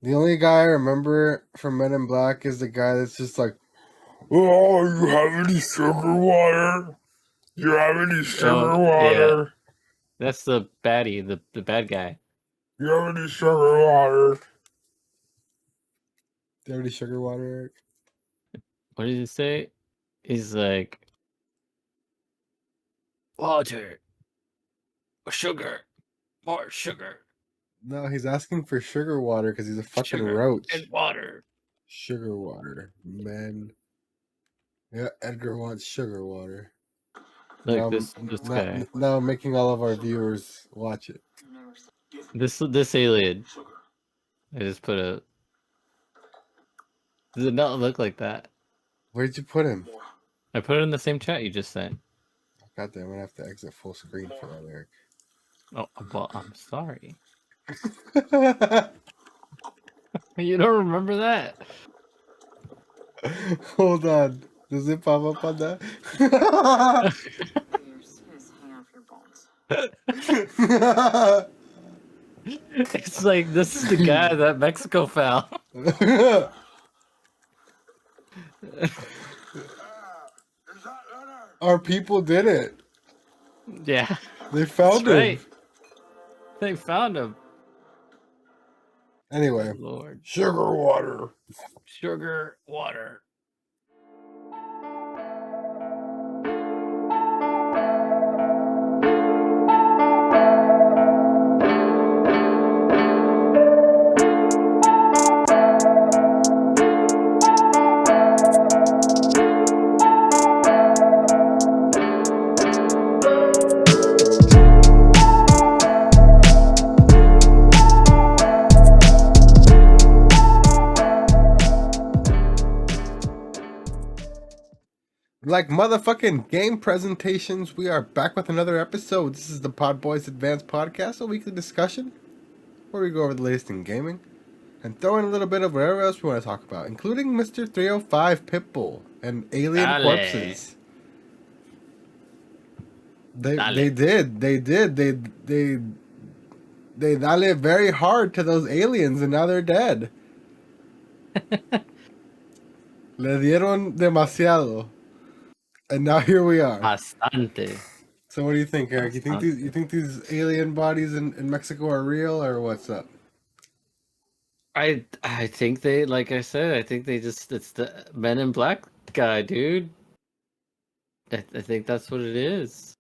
The only guy I remember from Men in Black is the guy that's just like, "Oh, you have any sugar water? You have any sugar Yeah. water? That's the baddie, the bad guy. You have any sugar water? Do you have any sugar water, Eric?" What did he say? He's like, water, sugar, more sugar, No, he's asking for sugar water because he's a fucking sugar, roach. and water. Sugar water, man. Yeah, Edgar wants sugar water. Look, this guy. Now I'm making all of our viewers watch it. This alien. I just put a. Does it not look like that? Where'd you put him? I put it in the same chat you just sent. God damn, I'm gonna have to exit full screen for that, Eric. Oh, well, I'm sorry. You don't remember that? Hold on. Does it pop up on that? It's like, this is the guy that Mexico found. Our people did it. Yeah. They found him. Right. They found him. Anyway. Oh, Lord. Sugar water. Sugar water. Like motherfucking game presentations, we are back with another episode. This is the PodBoyz Advanced Podcast, a weekly discussion where we go over the latest in gaming and throw in a little bit of whatever else we want to talk about, including Mr. 305 Pitbull and alien corpses. They did very hard to those aliens, and now they're dead. Le dieron demasiado. And now here we are. Bastante. So what do you think, Eric? You think these alien bodies in Mexico are real, or what's up? I think they, like I said, I think they just, it's the Men in Black guy, dude. I think that's what it is.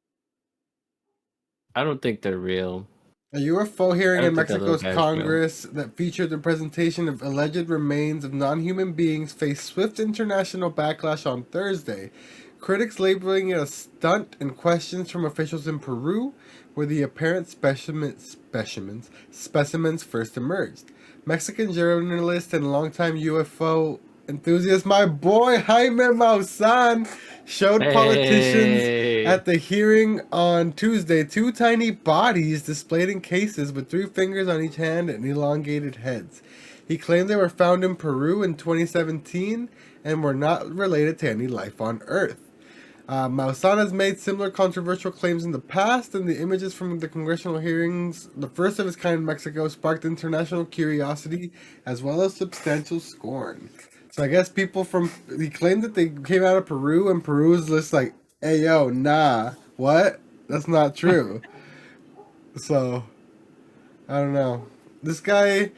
I don't think they're real. A UFO hearing in Mexico's Congress that featured the presentation of alleged remains of non-human beings faced swift international backlash on Thursday. Critics labeling it a stunt and questions from officials in Peru, where the apparent specimens first emerged. Mexican journalist and longtime UFO enthusiast, my boy Jaime Maussan, showed politicians at the hearing on Tuesday two tiny bodies displayed in cases with 3 fingers on each hand and elongated heads. He claimed they were found in Peru in 2017 and were not related to any life on Earth. Maussan has made similar controversial claims in the past, and the images from the congressional hearings, the first of its kind in Mexico, sparked international curiosity as well as substantial scorn. So I guess he claimed that they came out of Peru, and Peru was just like, hey, yo, nah, what? That's not true. So, I don't know. This guy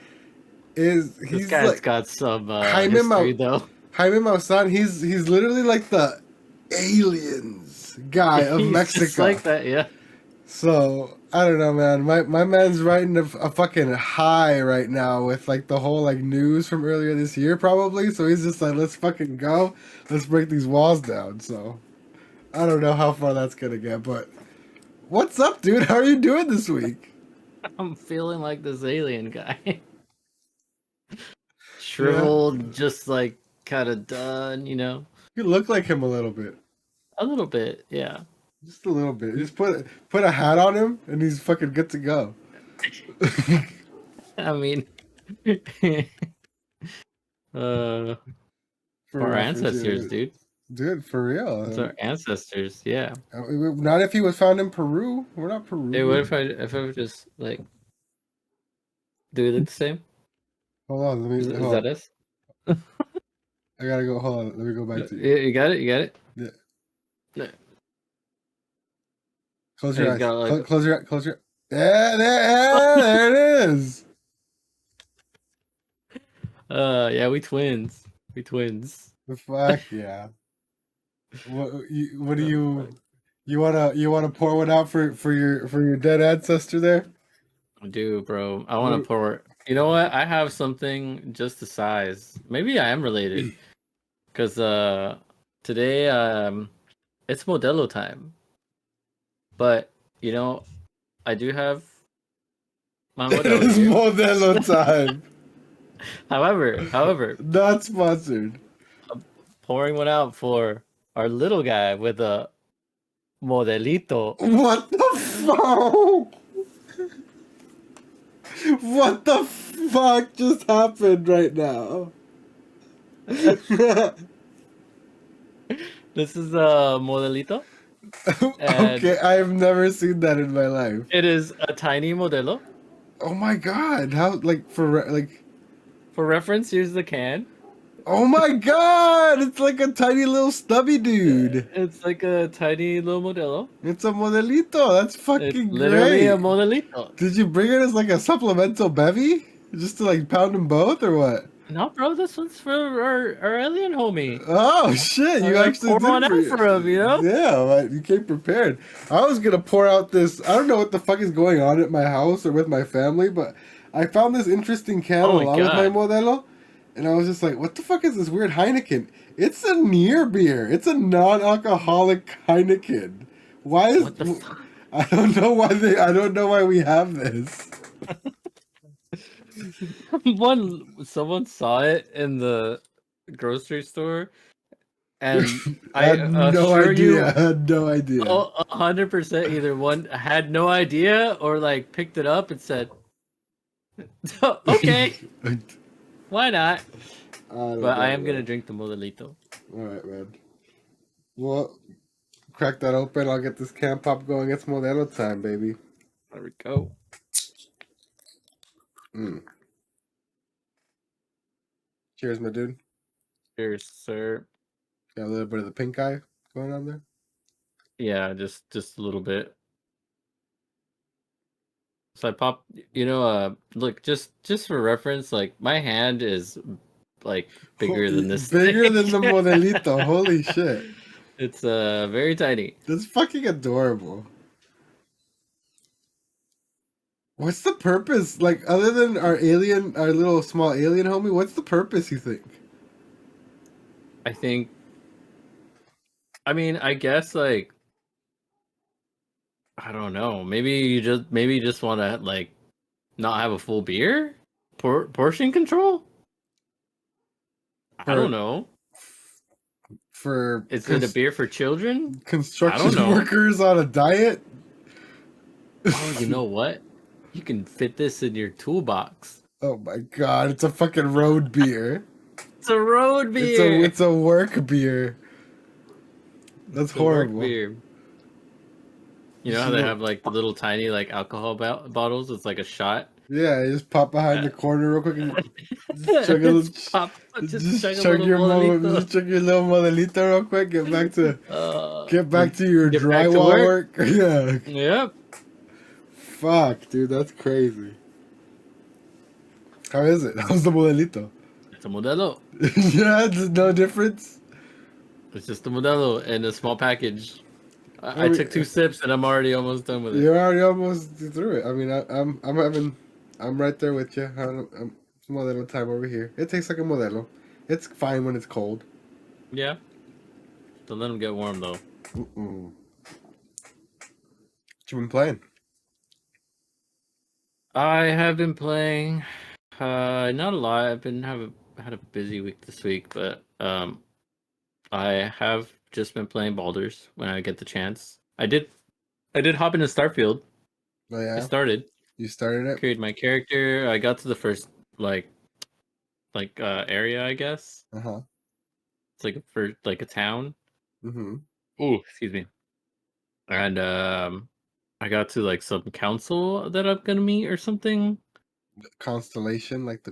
is, this guy's like, got some history, though. Jaime Maussan, he's literally like the aliens guy of Mexico. Just like that, yeah. So I don't know, man. My man's riding a fucking high right now with like the whole like news from earlier this year, probably. So he's just like, let's fucking go, let's break these walls down. So I don't know how far that's gonna get, but what's up, dude? How are you doing this week? I'm feeling like this alien guy. Shriveled, just like kind of done, you know. You look like him a little bit. A little bit, yeah. Just a little bit. Just put a hat on him, and he's fucking good to go. I mean, our ancestors, dude. Dude, for real. It's our ancestors, yeah. Not if he was found in Peru. We're not Peru. Hey, what if I just like, do we look the same? Hold on, let me. Is Hold that on. us? I gotta go. Hold on, let me go back to you. You got it. You got it. Yeah. No. Close your He's eyes. got like. Close your. Close your. There it is. Yeah, we twins. We twins. The fuck yeah. What do you wanna pour one out for your dead ancestor there? I do, bro. I want What, to pour. You know what? I have something just the size. Maybe I am related, because today it's Modelo time. But you know, I do have my it Modelo is here. Modelo time. However, Not sponsored. I'm pouring one out for our little guy with a Modelito. What the fuck? What the fuck just happened right now? This is a Modelito. Okay, I've never seen that in my life. It is a tiny Modelo. Oh my god! How For reference, here's the can. Oh my god! It's like a tiny little stubby dude. It's like a tiny little Modelo. It's a Modelito. That's It's fucking literally great. a Modelito. Did you bring it as like a supplemental bevy? Just to like pound them both or what? No, bro, this one's for our alien homie. Oh shit! You actually pour did one out for him, you know? Yeah, you came prepared. I was gonna pour out this. I don't know what the fuck is going on at my house or with my family, but I found this interesting can Oh my along with my God. Modelo, and I was just like, "What the fuck is this weird Heineken?" It's a near beer. It's a non-alcoholic Heineken. Why is What the fuck? I don't know why they. I don't know why we have this. Someone saw it in the grocery store, and I I had no assure idea. you, I had no idea. 100% either one had no idea or like picked it up and said, "Okay, why not?" But I am gonna drink the Modelito. All right, man. Well, crack that open. I'll get this can pop going. It's Modelo time, baby. There we go. Cheers, my dude. Cheers, sir. Got a little bit of the pink eye going on there. Yeah, just a little bit. So I pop, look, just for reference, like my hand is like bigger than this. Bigger than the Modelito. Holy shit. It's very tiny. That's fucking adorable. What's the purpose? Like, other than our little small alien homie, what's the purpose, you think? I mean, I guess like I don't know. Maybe you just want to like not have a full beer? Portion control? I don't know. Is it a beer for children? Construction workers on a diet? Oh, you know what? You can fit this in your toolbox. Oh my god, it's a fucking road beer. It's a road beer. It's a work beer. That's horrible. Work beer. You know how they have like the little tiny like alcohol bottles? It's like a shot. Yeah, you just pop behind the corner real quick and just chug your little Modelito real quick. Get back to your drywall work. Yeah. Yep. Fuck, dude, that's crazy. How is it? How's the Modelito? It's a Modelo. Yeah, there's no difference. It's just a Modelo in a small package. I took 2 sips and I'm already almost done with it. You're already almost through it. I mean, I'm right there with you. It's Modelo time over here. It tastes like a Modelo. It's fine when it's cold. Yeah. Don't let them get warm though. What you been playing? I have been playing, not a lot. I've had a busy week this week, but I have just been playing Baldur's when I get the chance. I did hop into Starfield. Oh yeah. I started. You started it? Created my character. I got to the first area, I guess. Uh-huh. It's like a town. Mm-hmm. Oh, excuse me. And I got to like some council that I'm gonna meet or something. Constellation, like the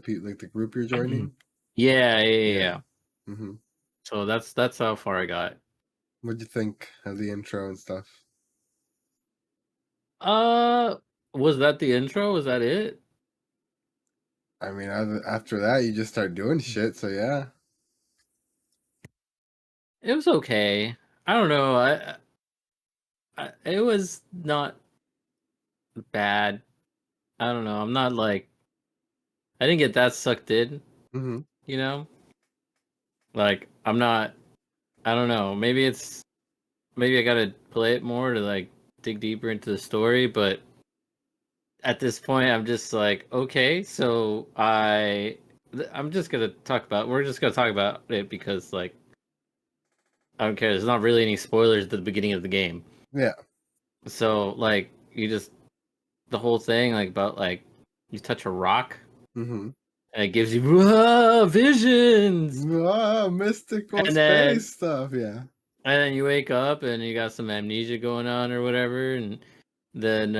group you're joining. Yeah. Mm-hmm. So that's how far I got. What'd you think of the intro and stuff? Was that the intro? Was that it? I mean, after that, you just start doing shit. So yeah. It was okay. I don't know. It was not bad. I don't know. I'm not like I didn't get that sucked in. Mm-hmm. You know, like I'm not. I don't know. Maybe I gotta play it more to like dig deeper into the story. But at this point, I'm just like, okay, so I'm just gonna talk about. We're just gonna talk about it because like I don't care. There's not really any spoilers at the beginning of the game. Yeah. So like you just the whole thing like about like you touch a rock Mm-hmm. and it gives you visions, Mystical and then space stuff. Yeah. you wake up and you got some amnesia going on or whatever, and then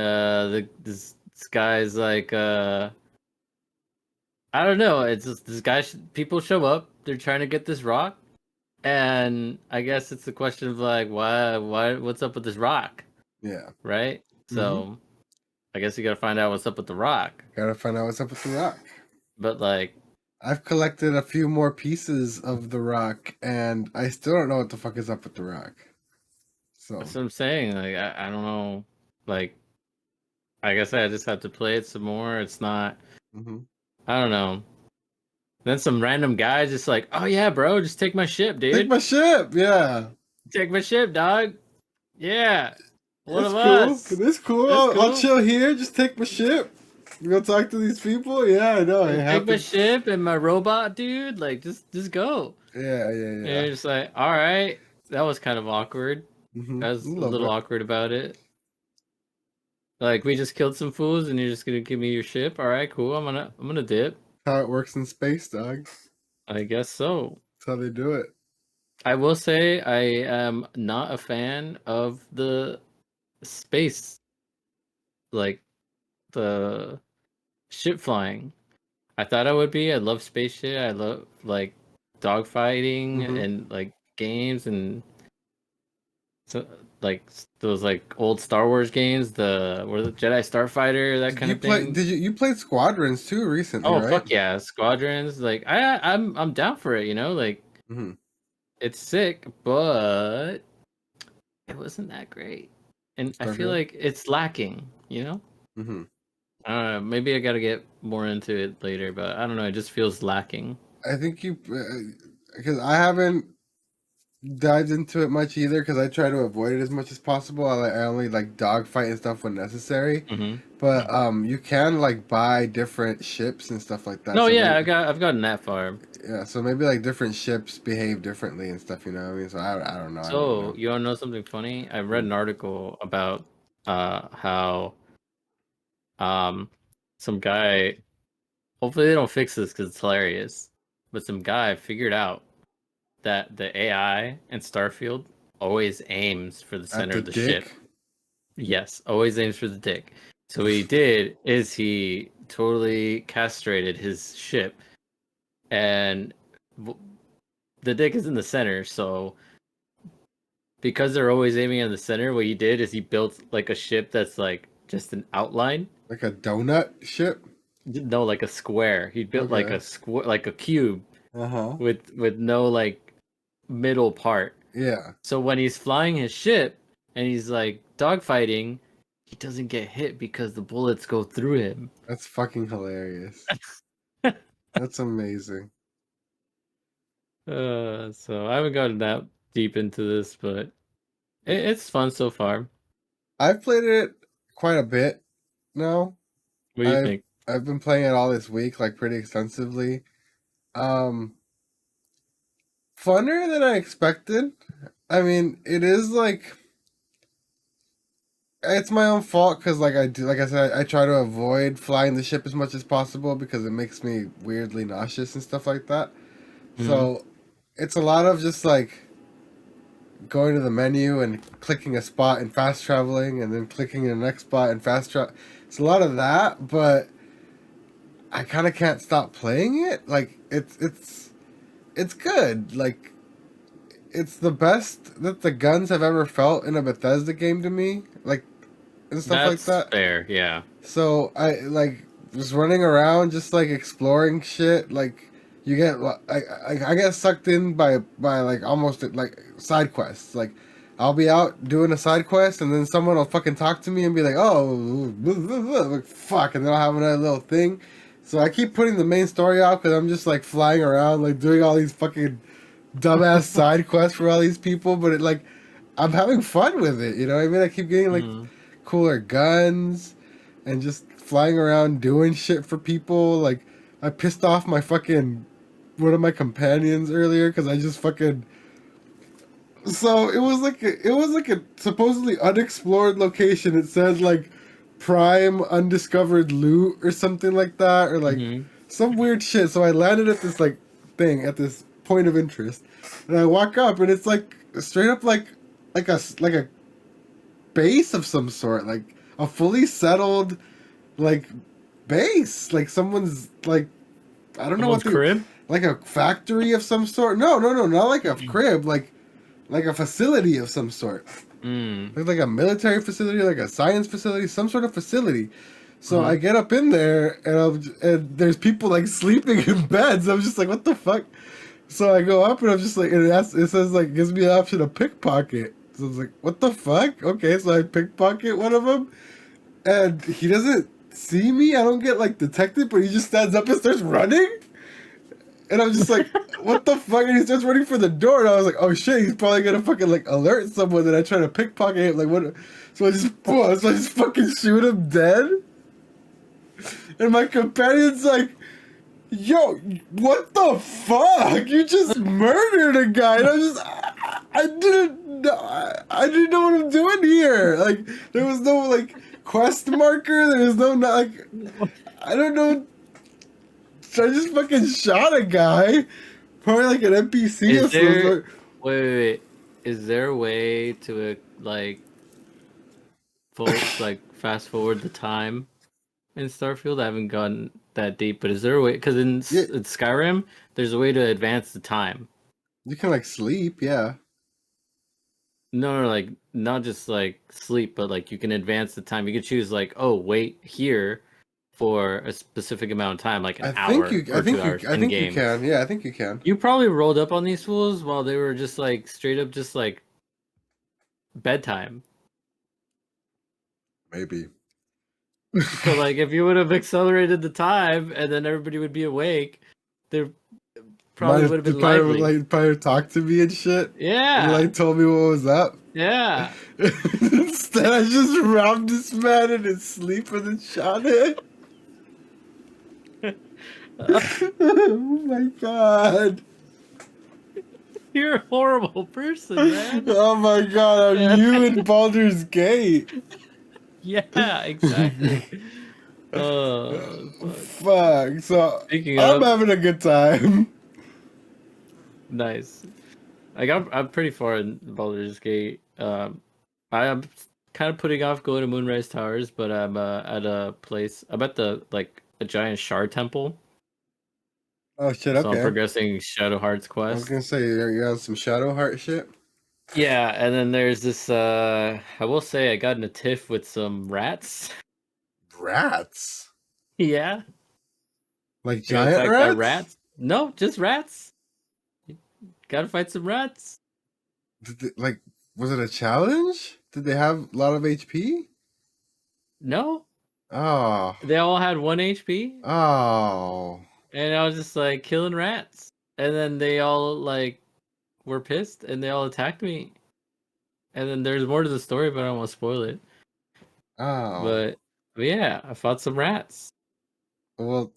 this guy's like I don't know. It's just this guy. People show up. They're trying to get this rock, and I guess it's the question of like, why, what's up with this rock, Yeah. right? Mm-hmm. So I guess you gotta find out what's up with the rock. Gotta find out what's up with the rock. But like, I've collected a few more pieces of the rock, and I still don't know what the fuck is up with the rock. So that's what I'm saying. Like, I don't know. Like, I guess I just have to play it some more. It's not. mm-hmm. I don't know. Then some random guy just like, oh yeah, bro, just take my ship, Take dude. my ship. Yeah. Take my ship, dog. Yeah. One It's of cool. us. It's cool. That's I'll cool. chill here. Just take my ship. You go talk to these people. Yeah, I know. It Take my happens. ship and my robot, dude. Like, just go. Yeah. And you're just like, all right. That was kind of awkward. Mm-hmm. I A was a little little bit. awkward about it. Like, we just killed some fools, and you're just gonna give me your ship. All right, cool. I'm gonna dip. How it works in space, dog. I guess so. That's how they do it. I will say I am not a fan of the space, like the ship flying. I thought I would be. I love space shit. I love like dogfighting Mm-hmm. and like games and so like those like old Star Wars games, the where the Jedi Starfighter, that Did kind you of play? thing. Did you played Squadrons too recently, Oh right? fuck yeah, Squadrons. Like I'm down for it. You know, like Mm-hmm. it's sick, but it wasn't that great, and I feel Starfield. like it's lacking. You know. Mm-hmm. I don't know. Maybe I got to get more into it later, but I don't know. It just feels lacking. I think you, because I haven't dived into it much either because I try to avoid it as much as possible. I only like dogfight and stuff when necessary. But you can like buy different ships and stuff like that. No, So yeah, maybe, I've gotten that far. yeah, so maybe like different ships behave differently and stuff. You know what I mean? So I don't know. I don't So know. you wanna know something funny? I read an article about how some guy. Hopefully they don't fix this because it's hilarious. But some guy figured out that the AI in Starfield always aims for the At center the of the ship. dick. Yes, always aims for the dick. So what he did is he totally castrated his ship, and the dick is in the center. So because they're always aiming at the center, what he did is he built like a ship that's like just an outline. Like a donut ship. No, like a square. He built like Okay. a square, like a cube Uh huh. with no like middle part. Yeah. So when he's flying his ship and he's like dogfighting, he doesn't get hit because the bullets go through him. That's fucking hilarious. That's amazing. So I haven't gotten that deep into this, but it's fun so far. I've played it quite a bit now. What do you I've think? I've been playing it all this week, like pretty extensively. Um, Funner than I expected. I mean, it is like it's my own fault because like I do, like I said, I try to avoid flying the ship as much as possible because it makes me weirdly nauseous and stuff like that. Mm-hmm. So it's a lot of just like going to the menu and clicking a spot and fast traveling and then clicking the next spot and fast travel. It's a lot of that, but I kind of can't stop playing it. Like it's good. Like it's the best that the guns have ever felt in a Bethesda game to me. Like and stuff like That's that. fair, yeah. So I like just running around, just like exploring shit. Like you get, I get sucked in by like almost like side quests. Like I'll be out doing a side quest, and then someone will fucking talk to me and be like, "Oh, blah, blah, blah," like fuck," and they'll have another little thing. So I keep putting the main story out because I'm just like flying around, like doing all these fucking dumbass side quests for all these people. But it like I'm having fun with it. You know what I mean? I keep getting like cooler guns and just flying around doing shit for people. Like I pissed off my fucking one of my companions earlier because I just fucking. So it was like a supposedly unexplored location. It said like prime undiscovered loot or something like that, or like some weird shit. So I landed at this like thing at this point of interest, and I walk up and it's like straight up like a base of some sort, like a fully settled like base, like someone's like I don't know what Someone's crib? like a factory of some sort. No, not like a crib, like a facility of some sort. Like a military facility, like a science facility, some sort of facility. So I get up in there and there's people like sleeping in beds. I'm just like, what the fuck? So I go up and I'm just like, it says like gives me the option to pickpocket. So I was like, what the fuck? Okay, so I pickpocket one of them, and he doesn't see me. I don't get like detected, but he just stands up and starts running. And I'm just like, what the fuck? And he starts running for the door, and I was like, oh shit, he's probably gonna fucking like alert someone that I try to pickpocket him. Like what? So I just fucking shoot him dead. And my companion's like, yo, what the fuck? You just murdered a guy. And I didn't know what I'm doing here. Like, there was no, like, quest marker. There was no, like, I don't know. So I just fucking shot a guy. Probably like an NPC or something. Wait. Is there a way to, like, fast forward the time in Starfield? I haven't gone that deep, but is there a way? Because in Skyrim, there's a way to advance the time. You can like sleep, yeah. No, like not just like sleep, but like you can advance the time. You can choose like, oh, wait here for a specific amount of time, like an hour or 2 hours. I think you can. Yeah, I think you can. You probably rolled up on these fools while they were just like straight up, just like bedtime. Maybe. So like if you would have accelerated the time and then everybody would be awake, there probably would have been lively. Probably talk to me and shit. Yeah. And like told me what was up. Yeah. Instead I just robbed this man in his sleep and then shot him. Oh my god. You're a horrible person, man. Oh my god, I'm you in Baldur's Gate. Yeah, exactly. Fuck. So I'm having a good time. Nice. Like I'm pretty far in Baldur's Gate. I'm kind of putting off going to Moonrise Towers, but I'm at a place. I'm at a giant shard temple. Oh shit! Okay. So I'm progressing Shadow Heart's quest. I was gonna say you're on some Shadow Heart shit. Yeah, and then there's this. I will say I got in a tiff with some rats. Rats? Yeah. Like giant rats? Rats? No, just rats. Gotta fight some rats. Was it a challenge? Did they have a lot of HP? No. Oh. They all had 1 HP. Oh. And I was just like killing rats, and then they all like were pissed, and they all attacked me. And then there's more to the story, but I don't want to spoil it. Oh. But yeah, I fought some rats. Well,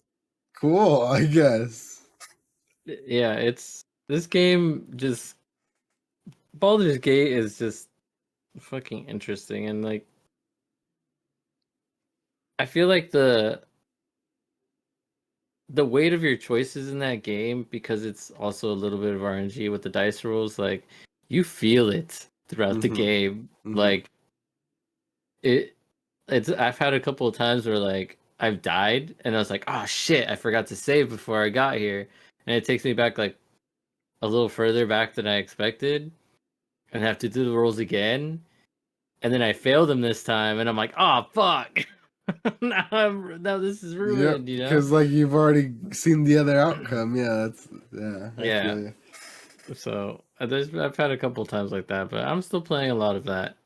cool, I guess. Yeah, this game just Baldur's Gate is just fucking interesting, and like I feel like the weight of your choices in that game, because it's also a little bit of RNG with the dice rolls, like you feel it throughout the game. Like it's I've had a couple of times where like I've died, and I was like, oh shit, I forgot to save before I got here, and it takes me back like a little further back than I expected, and I have to do the rolls again, and then I failed them this time, and I'm like, oh fuck, now this is Yep, ruined, you know? because like you've already seen the other outcome. Yeah, I Yeah. feel you. So I've had a couple times like that, but I'm still playing a lot of that.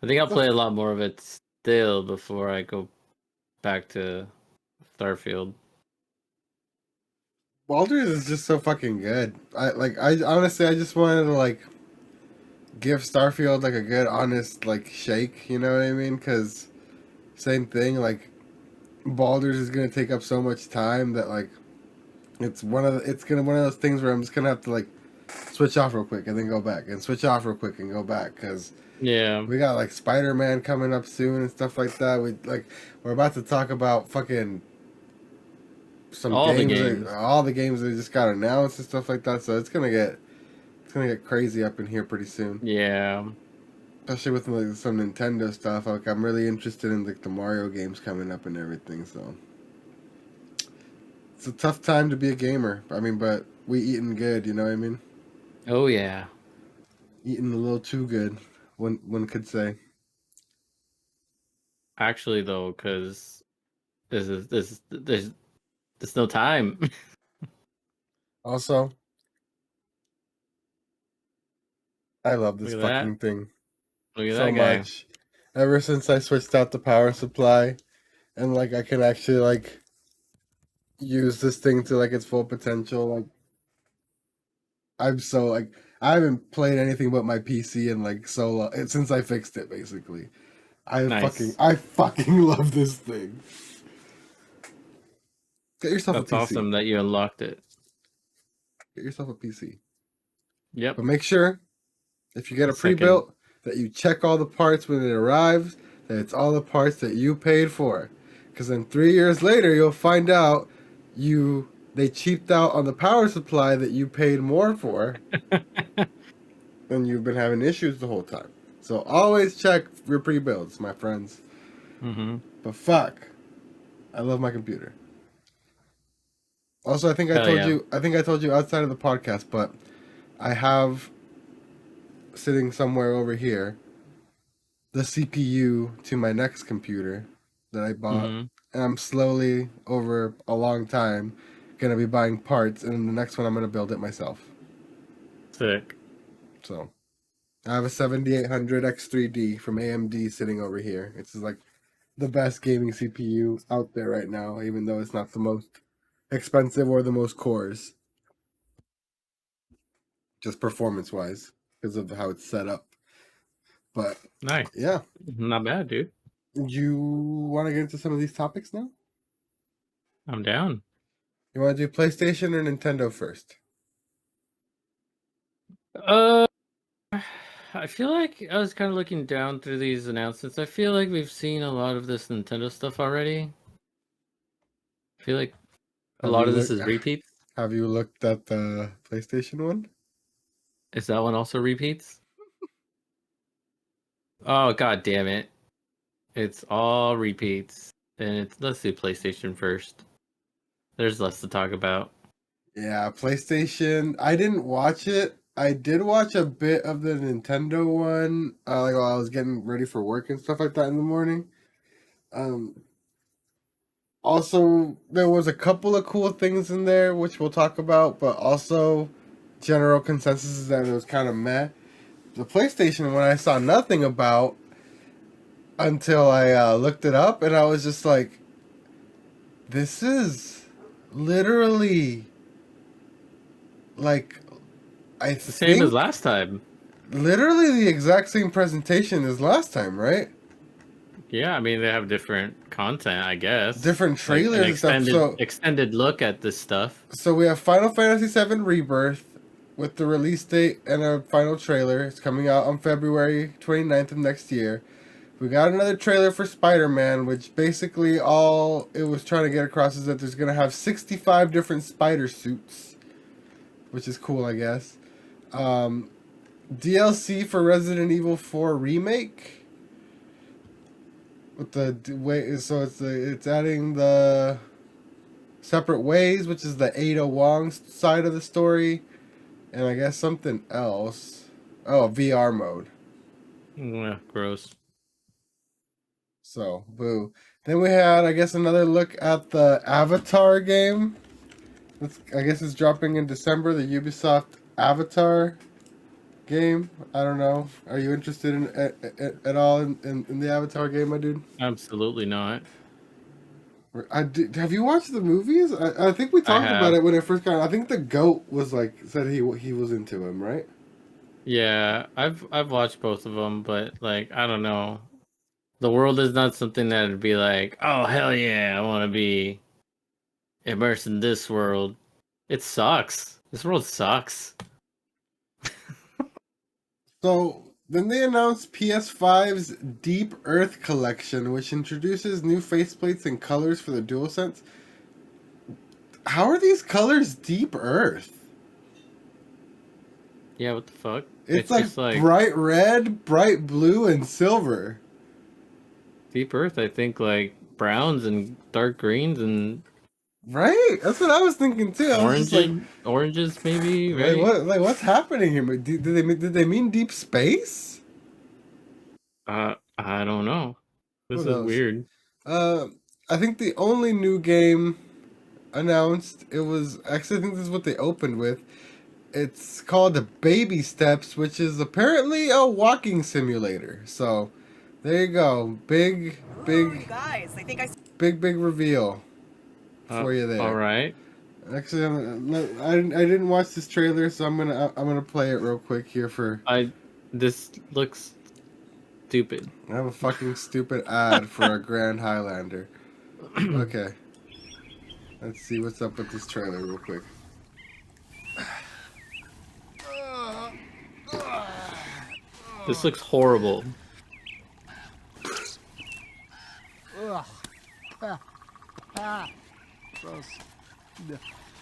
I think I'll play a lot more of it still before I go back to Starfield. Baldur's is just so fucking good. I honestly I just wanted to like give Starfield like a good honest like shake, you know what I mean? Cuz same thing like Baldur's is going to take up so much time that like it's going to one of those things where I'm just going to have to like switch off real quick and then go back and switch off real quick and go back cuz Yeah. we got like Spider-Man coming up soon and stuff like that. We're about to talk about fucking some All the games, games. all the games that just got announced and stuff like that. So it's gonna get crazy up in here pretty soon. Yeah. Especially with like some Nintendo stuff. Like I'm really interested in like the Mario games coming up and everything. So it's a tough time to be a gamer. I mean, but we eating good. You know what I mean? Oh yeah. Eating a little too good. One could say. Actually, though, because there's no time. Also, I love this Look at that. fucking thing Look at so that guy. much. Ever since I switched out the power supply, and like I can actually like use this thing to like its full potential. Like I'm so like I haven't played anything but my PC in like so long since I fixed it. Basically, Nice. I fucking love this thing. Get yourself a That's PC. awesome that you unlocked it. Get yourself a PC. Yep. But make sure if you get a Second. pre-built that you check all the parts when it arrives. That it's all the parts that you paid for. Because then 3 years later you'll find out they cheaped out on the power supply that you paid more for. And you've been having issues the whole time. So always check your pre-builds, my friends. Mm-hmm. But fuck, I love my computer. Also, Hell yeah. I think I told you outside of the podcast, but I have sitting somewhere over here the CPU to my next computer that I bought, Mm-hmm. and I'm slowly over a long time gonna be buying parts, and the next one I'm gonna build it myself. Sick. So I have a 7800 X3D from AMD sitting over here. It's like the best gaming CPU out there right now, even though it's not the most expensive or the most cores, just performance wise, because of how it's set up. But Nice. yeah, Not bad, dude. you want to get into some of these topics now? I'm down. You want to do PlayStation or Nintendo first? Uh, I feel like I was kind of looking down through these announcements. I feel like we've seen a lot of this Nintendo stuff already. I feel like a Have lot you of this looked? is repeats. Have you looked at the PlayStation one? Is that one also repeats? Oh god damn it. It's all repeats. And let's do PlayStation first. There's less to talk about. Yeah, PlayStation. I didn't watch it. I did watch a bit of the Nintendo one, like while I was getting ready for work and stuff like that in the morning. Um, Also, there was a couple of cool things in there, which we'll talk about, but also general consensus is that it was kind of meh. The PlayStation one I saw nothing about until I looked it up, and I was just like, this is literally like, I It's the same as think last time. literally the exact same presentation as last time, right? Yeah, I mean they have different content, I guess. Different Like trailers an and stuff. extended look at this stuff. So we have Final Fantasy VII Rebirth with the release date and a final trailer. It's coming out on February 29th of next year. We got another trailer for Spider-Man, which basically all it was trying to get across is that there's going to have 65 different spider suits, which is cool, I guess. DLC for Resident Evil 4 Remake, with the way. So it's adding the Separate Ways, which is the Ada Wong side of the story, and I guess something else. Oh, VR mode. Yeah, gross. So, boo. Then we had, I guess, another look at the Avatar game. I guess it's dropping in December, the Ubisoft Avatar game. I don't know. Are you interested in at all in the Avatar game, my dude? Absolutely not. Have you watched the movies? I think we I talked about have. it when it first got. I think the goat was like said he was into him, right? Yeah, I've watched both of them, but like I don't know. The world is not something that'd be like, oh hell yeah, I want to be immersed in this world. It sucks. This world sucks. So then they announced PS5's Deep Earth collection, which introduces new faceplates and colors for the DualSense. How are these colors Deep Earth? Yeah, what the fuck? It's just like bright red, bright blue, and silver. Deep Earth, I think like browns and dark greens and Right? That's what I was thinking too. I was just like, oranges maybe, right? what's happening here? Did they mean deep space? I don't know. This Who is knows? weird. I think the only new game announced, it was actually, I think this is what they opened with. It's called Baby Steps, which is apparently a walking simulator. So there you go. Big Guys, I think big reveal for you there. All right. Actually, I didn't watch this trailer, so I'm gonna play it real quick here for. This looks stupid. I have a fucking stupid ad for a Grand Highlander. Okay, let's see what's up with this trailer real quick. This looks horrible.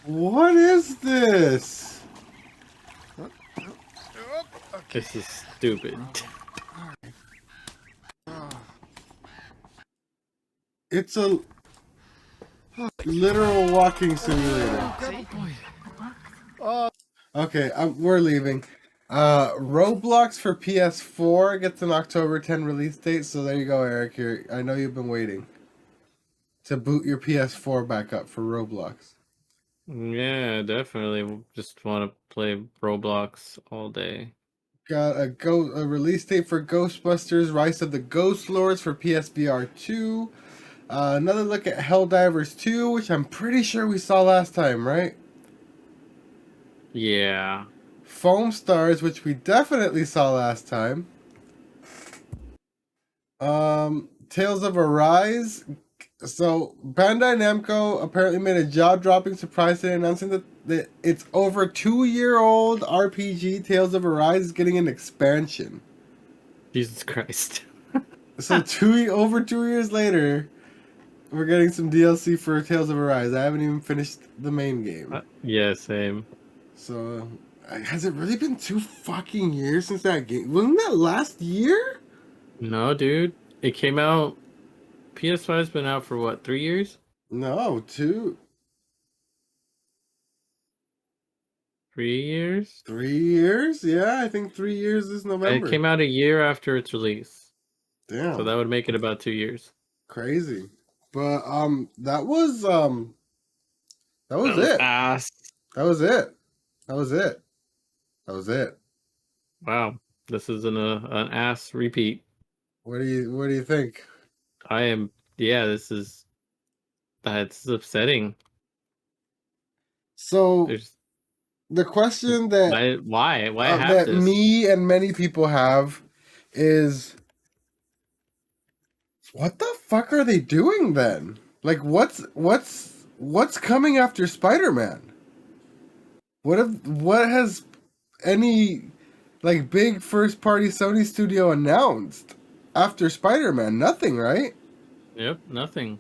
What is this? This is stupid. It's a literal walking simulator. Okay, we're leaving. Roblox for PS4 gets an October 10 release date, so there you go, Eric. I know you've been waiting to boot your PS4 back up for Roblox. Yeah, definitely. Just want to play Roblox all day. Got a release date for Ghostbusters: Rise of the Ghost Lords for PSVR 2. Another look at Helldivers 2, which I'm pretty sure we saw last time, right? Yeah. Foam Stars, which we definitely saw last time. Tales of Arise. So Bandai Namco apparently made a jaw-dropping surprise today, announcing that its over 2-year-old RPG Tales of Arise is getting an expansion. Jesus Christ. So over 2 years later, we're getting some DLC for Tales of Arise. I haven't even finished the main game. Yeah, same. So has it really been 2 fucking years since that game? Wasn't that last year? No, dude. It came out. PS5's been out for what, 3 years? No, 2. 3 years? 3 years? Yeah, I think 3 years this November. It came out a year after its release. Damn. So that would make it about 2 years. Crazy. But that was it. Ass. That was it. That was it. That was it. Wow. This is an ass repeat. What do you think? This is that's upsetting. So the question that why have that this? Me and many people have is, what the fuck are they doing then? Like, what's coming after Spider-Man? What has any like big first party Sony studio announced after Spider-Man? Nothing, right? Yep, nothing.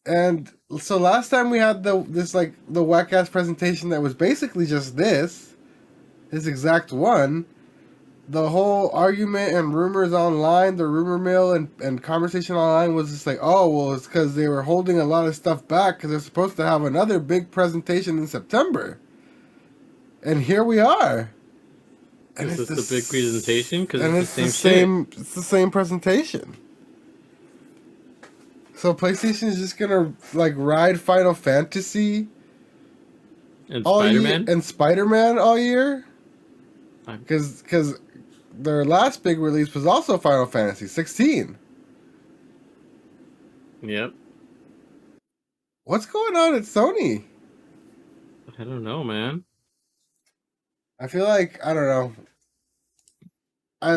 And so last time we had the whack ass presentation that was basically just this exact one. the whole argument and rumors online, the rumor mill and conversation online was just like, oh, well, it's because they were holding a lot of stuff back because they're supposed to have another big presentation in September. And here we are. And is this the big presentation? Because it's the same shit. It's the same presentation. So PlayStation is just gonna like ride Final Fantasy and Spider-Man and Spider-Man all year. Because their last big release was also Final Fantasy 16. Yep. What's going on at Sony? I don't know, man. I feel like, I don't know. I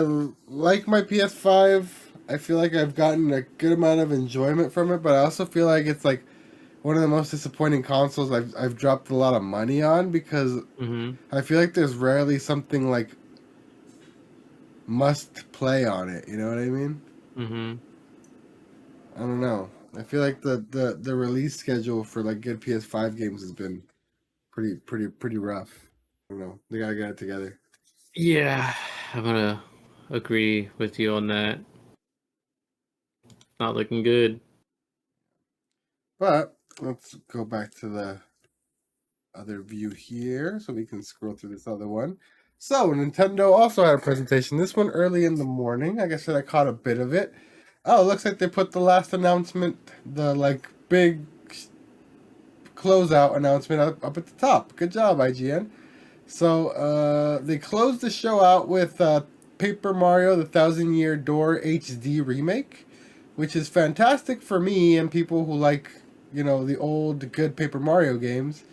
like my PS5. I feel like I've gotten a good amount of enjoyment from it, but I also feel like it's like one of the most disappointing consoles I've dropped a lot of money on because I feel like there's rarely something like must play on it. You know what I mean? I don't know. I feel like the release schedule for like good PS5 games has been pretty rough. I don't know. They gotta get it together. Yeah, I'm gonna agree with you on that. Not looking good. But let's go back to the other view here so we can scroll through this other one. So Nintendo also had a presentation. This one early in the morning. Like I said, I caught a bit of it. Oh, it looks like they put the last announcement, the like big closeout announcement up at the top. Good job, IGN. So they closed the show out with Paper Mario: The Thousand Year Door HD remake, which is fantastic for me and people who like, you know, the old good Paper Mario games.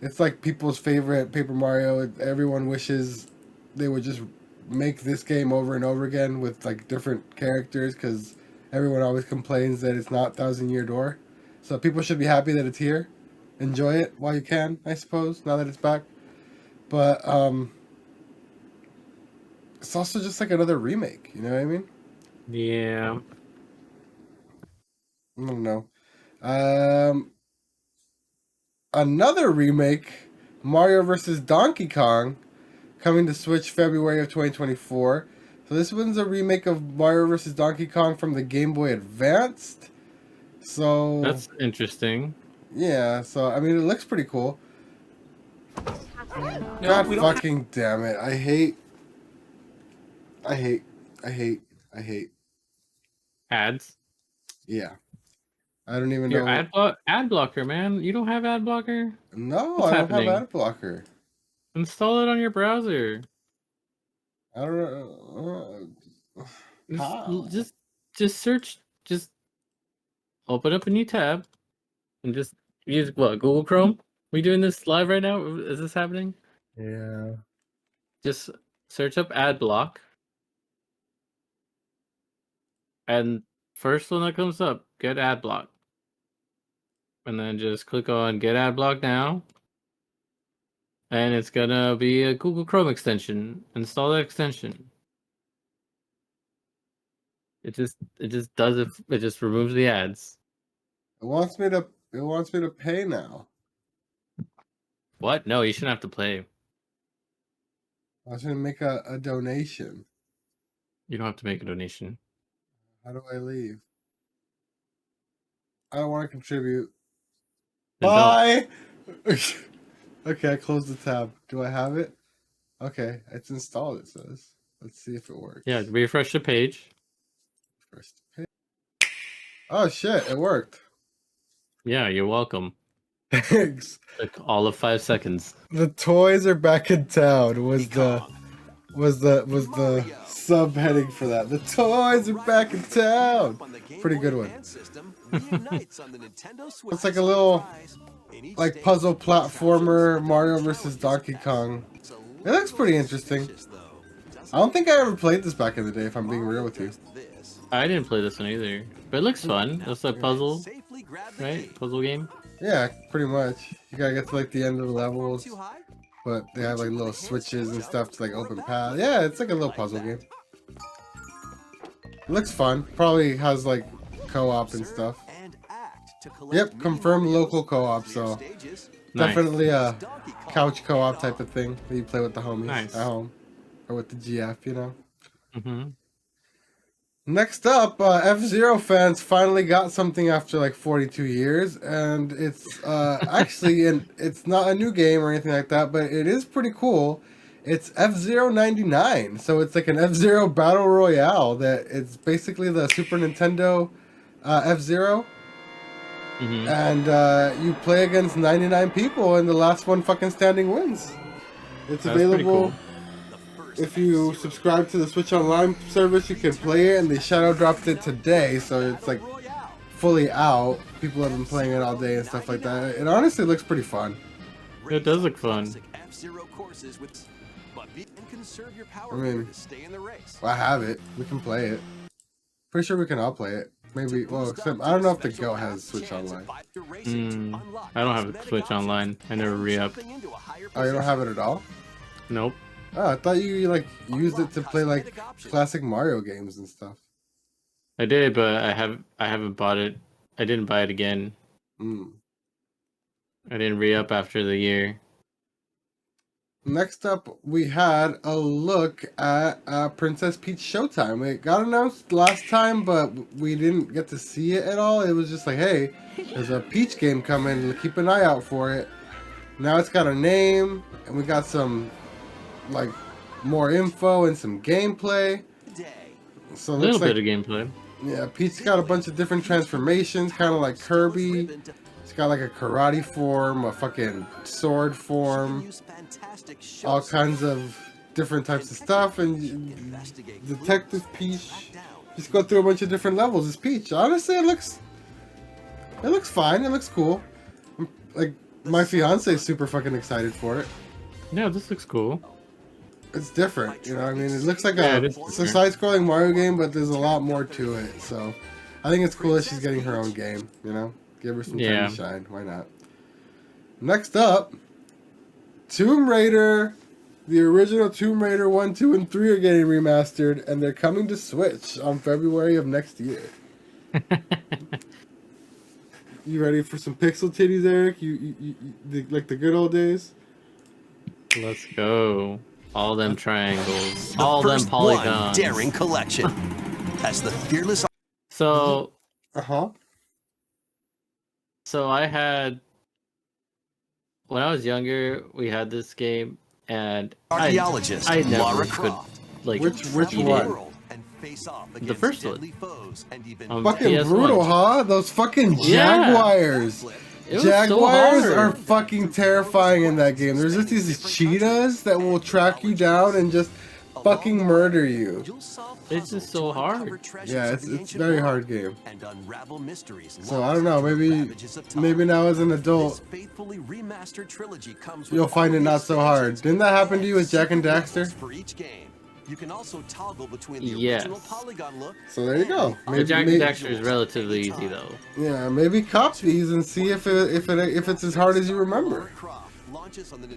It's like people's favorite Paper Mario. Everyone wishes they would just make this game over and over again with like different characters because everyone always complains that it's not Thousand Year Door. So people should be happy that it's here. Enjoy it while you can, I suppose, now that it's back. But it's also just like another remake, you know what I mean? Yeah. I don't know. Another remake, Mario vs. Donkey Kong, coming to Switch February of 2024. So this one's a remake of Mario vs. Donkey Kong from the Game Boy Advanced. So that's interesting. Yeah, so I mean it looks pretty cool. God fucking damn it. I hate ads. Yeah. I don't even know. Ad blocker, man. You don't have ad blocker? No, I don't have ad blocker. Install it on your browser. I don't know. Just search. Just open up a new tab and just use what? Google Chrome? We doing this live right now? Is this happening? Yeah. Just search up ad block. And first one that comes up, get ad block. And then just click on get ad block now. And it's gonna be a Google Chrome extension. Install that extension. It just does it. It just removes the ads. It wants me to pay now. What? No, you shouldn't have to pay. I should make a donation. You don't have to make a donation. How do I leave? I don't want to contribute. Bye! Okay, I closed the tab. Do I have it? Okay, it's installed, it says. Let's see if it works. Yeah, refresh the page. First page. Oh shit, it worked. Yeah, you're welcome. Thanks. Took all of 5 seconds. The toys are back in town was the subheading for that. The toys are back in town. Pretty good one. It's like a little like puzzle platformer Mario vs. Donkey Kong. It looks pretty interesting. I don't think I ever played this back in the day, if I'm being real with you. I didn't play this one either, but it looks fun. It's a puzzle, right? Puzzle game. Yeah, pretty much. You gotta get to like the end of the levels, but they have like little switches and stuff to like open paths. Yeah, it's like a little puzzle game. It looks fun. Probably has like co-op and stuff. Yep, confirmed local co-op, so definitely a couch co-op type of thing that you play with the homies at home. or with the GF, you know. Mm-hmm. Next up, F-Zero fans finally got something after like 42 years, and it's actually, and it's not a new game or anything like that, but it is pretty cool. It's F-Zero 99, so it's like an F-Zero Battle Royale that it's basically the Super Nintendo F-Zero, Mm-hmm. and you play against 99 people, and the last one fucking standing wins. It's That's pretty available. cool. If you subscribe to the Switch Online service, you can play it, and they shadow dropped it today, so it's like fully out. People have been playing it all day and stuff like that. It honestly looks pretty fun. It does look fun. I mean, I have it. We can play it. Pretty sure we can all play it. Maybe, well, except I don't know if the Go has Switch Online. I don't have a Switch Online. I never re-upped. Oh, you don't have it at all? Nope. Oh, I thought you like used it to play like classic Mario games and stuff. I did, but I haven't bought it. I didn't buy it again. I didn't re-up after the year. Next up, we had a look at Princess Peach Showtime. It got announced last time, but we didn't get to see it at all. It was just like, hey, there's a Peach game coming. Keep an eye out for it. Now it's got a name, and we got some like more info and some gameplay. So A little bit of gameplay. Yeah, Peach's got a bunch of different transformations, kind of like Kirby. It's got like a karate form, a fucking sword form, all kinds of different types of stuff, and Detective Peach. Just go through a bunch of different levels as Peach. Honestly, it looks fine. It looks cool. Like my fiance is super fucking excited for it. Yeah, this looks cool. It's different, you know what I mean? It looks like it's a side-scrolling Mario game, but there's a lot more to it, so I think it's cool that she's getting her own game, you know? Give her some time to shine, why not? Next up, Tomb Raider. The original Tomb Raider 1, 2, and 3 are getting remastered, and they're coming to Switch on February of next year. You ready for some pixel titties, Eric? You like the good old days? Let's go. All them triangles. All them polygons. Daring collection. As the fearless. So. So I had. When I was younger, we had this game, and archaeologist I never Lara could Croft. like. Which one? The first one. Fucking PS1. brutal, huh? Those fucking Jaguars. Jaguars are fucking terrifying in that game. There's just these cheetahs that will track you down and just fucking murder you. It's just so hard. Yeah, it's a very hard game. So I don't know, maybe now as an adult you'll find it not so hard. Didn't that happen to you with Jak and Daxter? You can also toggle between the original polygon look. So there you go. Maybe Jak and Daxter is relatively easy though. Yeah, maybe cop these and see if it's as hard as you remember.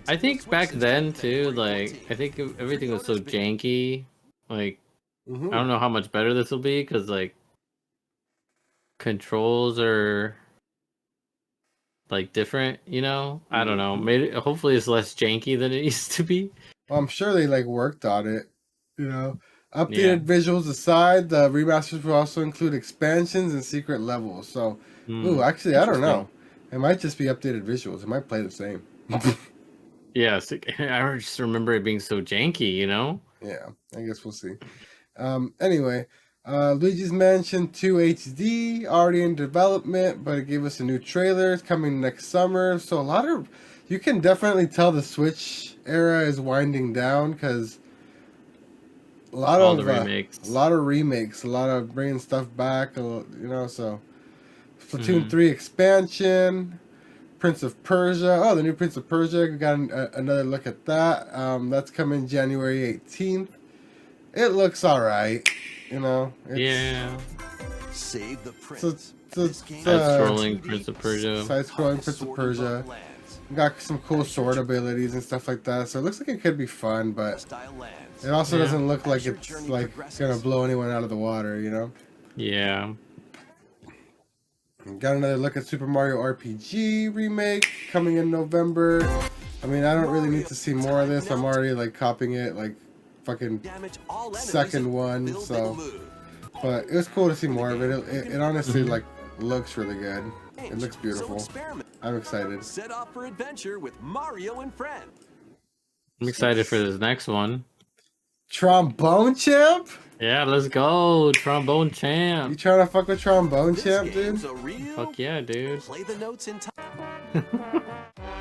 I think back then too, like I think everything was so janky. Like I don't know how much better this will be because like controls are like different, you know. I don't know. Maybe hopefully it's less janky than it used to be. Well, I'm sure they like worked on it. You know, updated visuals aside, the remasters will also include expansions and secret levels. So, ooh, actually, I don't know. It might just be updated visuals. It might play the same. Yes, I just remember it being so janky, you know? Yeah, I guess we'll see. Anyway, Luigi's Mansion 2 HD, already in development, but it gave us a new trailer. It's coming next summer. So you can definitely tell the Switch era is winding down because a lot of remakes, a lot of bringing stuff back, you know. So Splatoon 3 expansion, Prince of Persia. Oh, the new Prince of Persia. We got another look at that. That's coming January 18th. It looks alright, you know. Save the prince. Side-scrolling Prince of Persia. Side-scrolling Prince of Persia. Got some cool sword abilities and stuff like that. So it looks like it could be fun, but it also doesn't look like it's like gonna blow anyone out of the water, you know? Yeah. Got another look at Super Mario RPG remake coming in November. I mean, I don't really need to see more of this. I'm already like copying it like fucking second one. So, but it was cool to see more of it. It honestly like looks really good. It looks beautiful. I'm excited. Set off for adventure with Mario and friends. I'm excited for this next one. Trombone Champ? Yeah, let's go, Trombone Champ. You trying to fuck with Trombone Champ, dude? Fuck yeah, dude. Play the notes in time.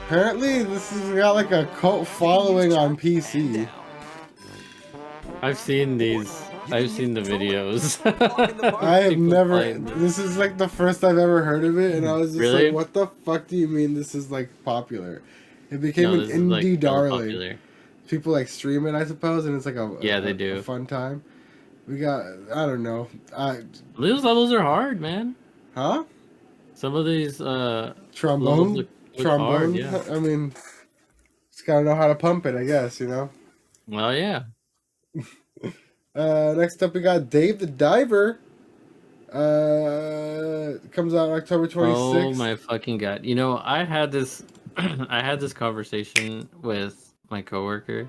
Apparently, this has got like a cult following on PC. I've seen these. I've seen the videos. I have never. This is like the first I've ever heard of it, and I was just like, "What the fuck do you mean this is like popular?" It became an indie darling. People like stream it, I suppose, and it's like a fun time. We got, I don't know. These levels are hard, man. Huh? Some of these trombone look hard, yeah. I mean, just gotta know how to pump it, I guess, you know. Well, yeah. Next up, we got Dave the Diver. Comes out October 26th. Oh my fucking god! You know, I had this conversation with my coworker.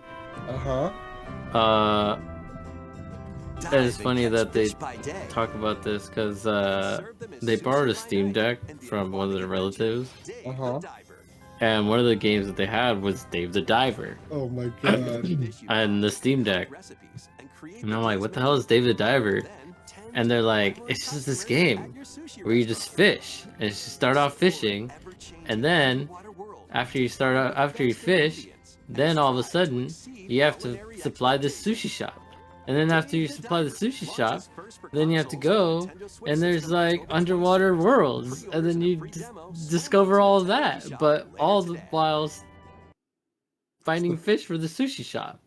It's funny that they talk about this because they borrowed a Steam Deck from one of their relatives. And one of the games that they had was Dave the Diver. Oh my god! And the Steam Deck. And I'm like, what the hell is Dave the Diver? And they're like, it's just this game where you just fish. And you start off fishing, and then after you fish, then all of a sudden you have to supply this sushi shop. And then after you supply the sushi shop, then you have to go, and there's like underwater worlds, and then you discover all of that, but all the while finding fish for the sushi shop.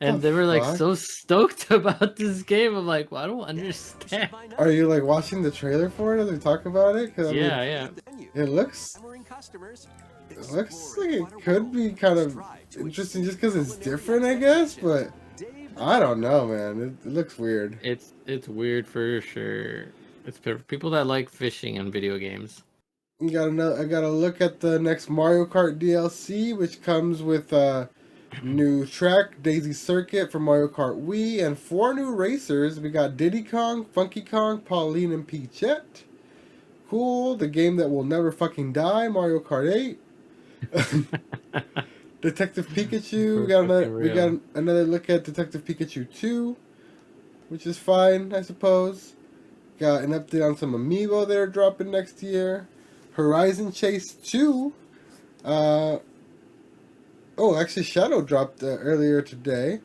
And they were like so stoked about this game. I'm like, well, I don't understand. Are you like watching the trailer for it? Are they talking about it? Cause, yeah. It looks like it could be kind of interesting just because it's different, I guess. But I don't know, man. It looks weird. It's weird for sure. It's for people that like fishing and video games. I gotta look at the next Mario Kart DLC, which comes with new track, Daisy Circuit for Mario Kart Wii, and 4 new racers. We got Diddy Kong, Funky Kong, Pauline, and Peachette. Cool. The game that will never fucking die, Mario Kart 8. Detective Pikachu. We got another look at Detective Pikachu 2, which is fine, I suppose. Got an update on some amiibo that are dropping next year. Horizon Chase 2. Actually, Shadow dropped earlier today.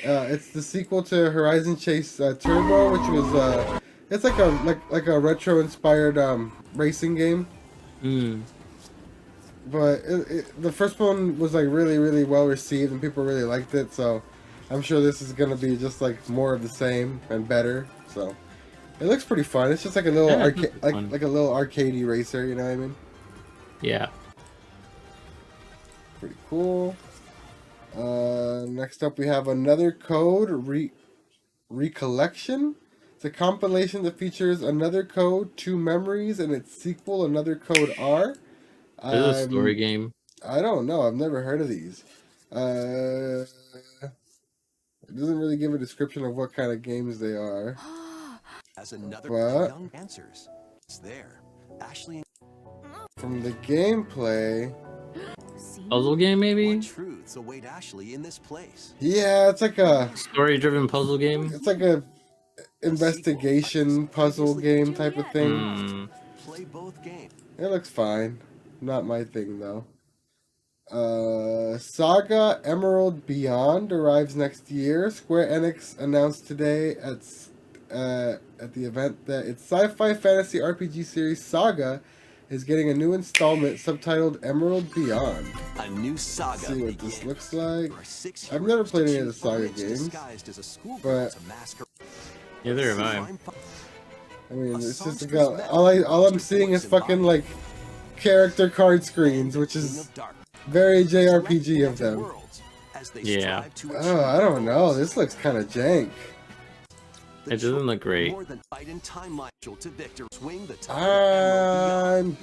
It's the sequel to Horizon Chase Turbo, which was it's like a retro-inspired racing game. But the first one was like really, really well received, and people really liked it. So I'm sure this is gonna be just like more of the same and better. So it looks pretty fun. It's just like a little like a little arcadey racer. You know what I mean? Yeah. Pretty cool. Next up, we have another code recollection. It's a compilation that features another code, 2 memories, and its sequel, Another Code R. Is it a story game? I don't know. I've never heard of these. It doesn't really give a description of what kind of games they are. As another young answers, it's there. Ashley. From the gameplay. Puzzle game, maybe? Truths await Ashley in this place. Yeah, it's like a story-driven puzzle game. It's like a investigation puzzle game type of thing. Play both games. It looks fine. Not my thing though. Saga Emerald Beyond arrives next year. Square Enix announced today at the event that its sci-fi fantasy RPG series Saga is getting a new installment subtitled Emerald Beyond. A new saga. Let's see what this looks like. I've never played any of the Saga games, but neither have I. I mean, it's just like all I'm seeing is fucking like character card screens, which is very JRPG of them. Yeah. Oh, I don't know. This looks kind of jank. It doesn't look great. I'm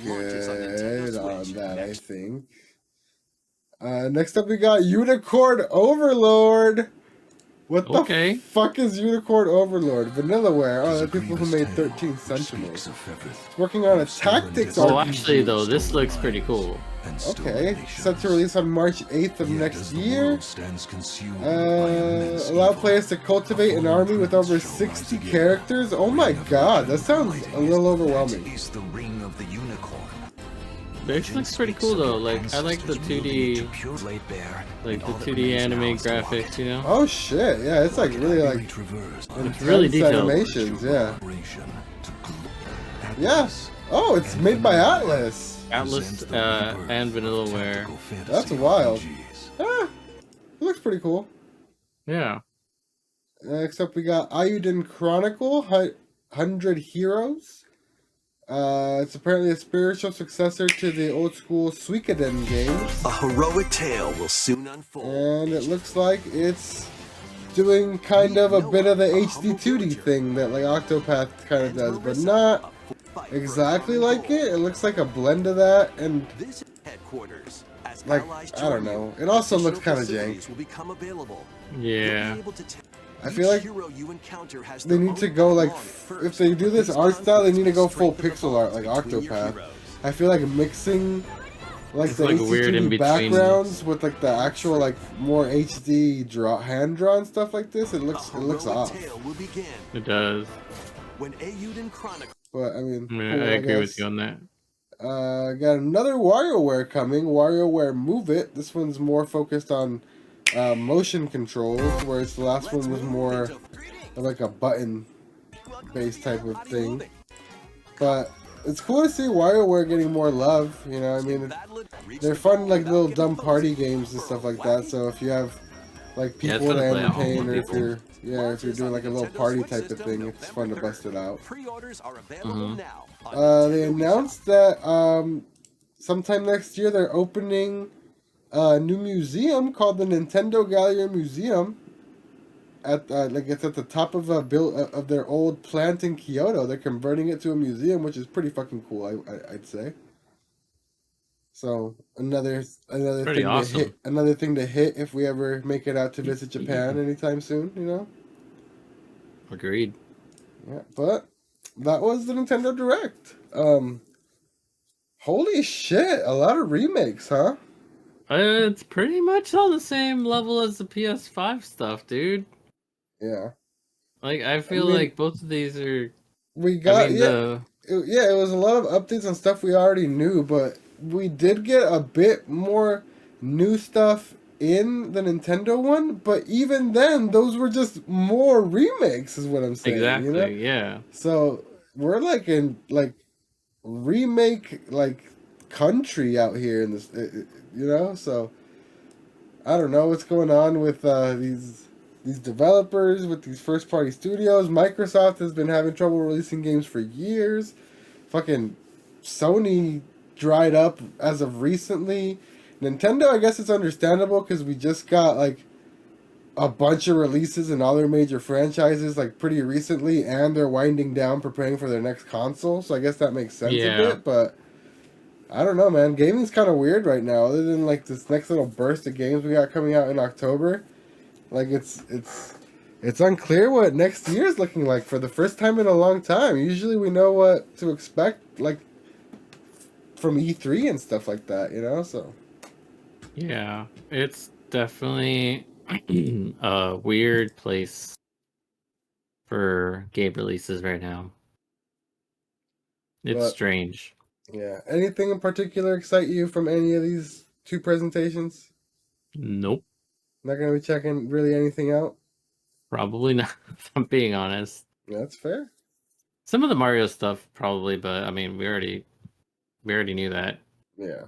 good on that, I think. Next up, we got Unicorn Overlord. What the fuck is Unicorn Overlord? Vanillaware. Oh, the people who made 13 Sentinels. It's working on a tactics RPG. Oh, actually, though, this looks pretty cool. Okay. Set to release on March 8th of next year. Allow players to cultivate an army with over 60 characters. Oh my god, that sounds a little overwhelming. This looks pretty cool though. Like I like the 2D, like the 2D anime graphics, you know. Oh shit! Yeah, it's like really like it's really detailed. Animations. Yeah. Yeah. Oh, it's made by Atlas. Atlas and Vanillaware. That's wild. Ah, it looks pretty cool. Yeah. Next up, we got Ayuden Chronicle 100 Heroes. It's apparently a spiritual successor to the old school Suikoden games. A heroic tale will soon unfold. And it looks like it's doing kind of a bit of the HD 2D thing that like Octopath kind of does, but not exactly like it. It looks like a blend of that and like, I don't know. It also looks kind of jank. Yeah. I feel like they need to go like, if they do this art style, they need to go full pixel art like Octopath. I feel like mixing like the HD backgrounds with like the actual like more HD hand drawn stuff like this, it looks off. It does. But I mean, I agree with you on that. Got another WarioWare coming, WarioWare Move It. This one's more focused on motion controls, whereas the last one was more like a button-based type of thing. But it's cool to see WarioWare getting more love. You know, I mean, they're fun, like little dumb party games and stuff like that. So if you have like people to entertain, or if you're doing like a little party type of thing, it's fun to bust it out. They announced that sometime next year they're opening a new museum called the Nintendo Gallery Museum. Like it's at the top of of their old plant in Kyoto. They're converting it to a museum, which is pretty fucking cool. I'd say. So another thing awesome. to hit. Another thing to hit if we ever make it out to visit Japan anytime soon. You know. Agreed. Yeah, but that was the Nintendo Direct. Holy shit! A lot of remakes, huh? It's pretty much on the same level as the PS5 stuff, dude. Yeah. Like, I feel like both of these are... We got... it was a lot of updates on stuff we already knew, but we did get a bit more new stuff in the Nintendo one, but even then, those were just more remakes, is what I'm saying. Exactly, you know? Yeah. So, we're like in, like, remake, like, country out here in this... You know, so I don't know what's going on with these developers, with these first-party studios. Microsoft has been having trouble releasing games for years. Fucking Sony dried up as of recently. Nintendo, I guess it's understandable because we just got like a bunch of releases in all their major franchises like pretty recently, and they're winding down, preparing for their next console. So I guess that makes sense a bit, but. I don't know, man. Gaming's kind of weird right now. Other than like this next little burst of games we got coming out in October, like it's unclear what next year's looking like for the first time in a long time. Usually we know what to expect, like from E3 and stuff like that, you know. So yeah, it's definitely a weird place for game releases right now. It's strange. Yeah. Anything in particular excite you from any of these two presentations? Nope. Not going to be checking really anything out? Probably not, if I'm being honest. Yeah, that's fair. Some of the Mario stuff, probably, but I mean, we already knew that. Yeah.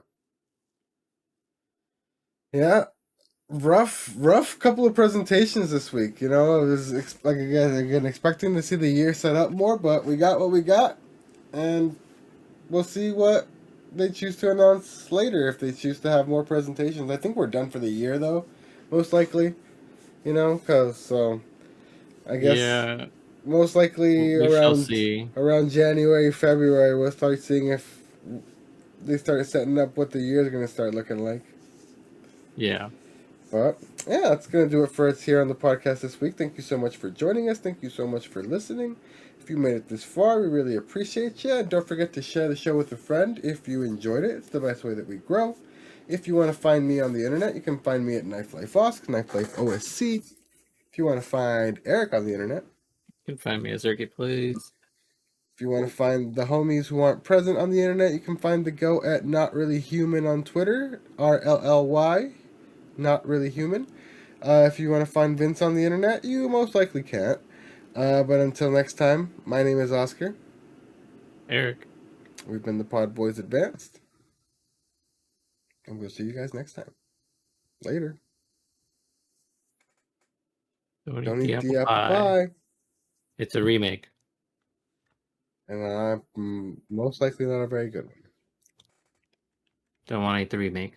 Yeah. Rough couple of presentations this week. You know, I was again expecting to see the year set up more, but we got what we got, and we'll see what they choose to announce later if they choose to have more presentations. I think we're done for the year, though, most likely. You know, because I guess most likely around January, February, we'll start seeing if they start setting up what the year is going to start looking like. Yeah. But yeah, that's going to do it for us here on the podcast this week. Thank you so much for joining us. Thank you so much for listening. If you made it this far, we really appreciate you. And don't forget to share the show with a friend if you enjoyed it. It's the best way that we grow. If you want to find me on the internet, you can find me at Knife Life Osc, Knife Life OSC. If you want to find Eric on the internet, you can find me as Erky Plays. if you want to find the homies who aren't present on the internet, you can find the Go at Not Really Human on Twitter, RLLY, Not Really Human. If you want to find Vince on the internet, you most likely can't. But until next time, my name is Oscar. Eric. We've been the PodBoyz Advanced. And we'll see you guys next time. Later. Don't eat the apple pie. It's a remake. And most likely not a very good one. Don't want to eat the remake.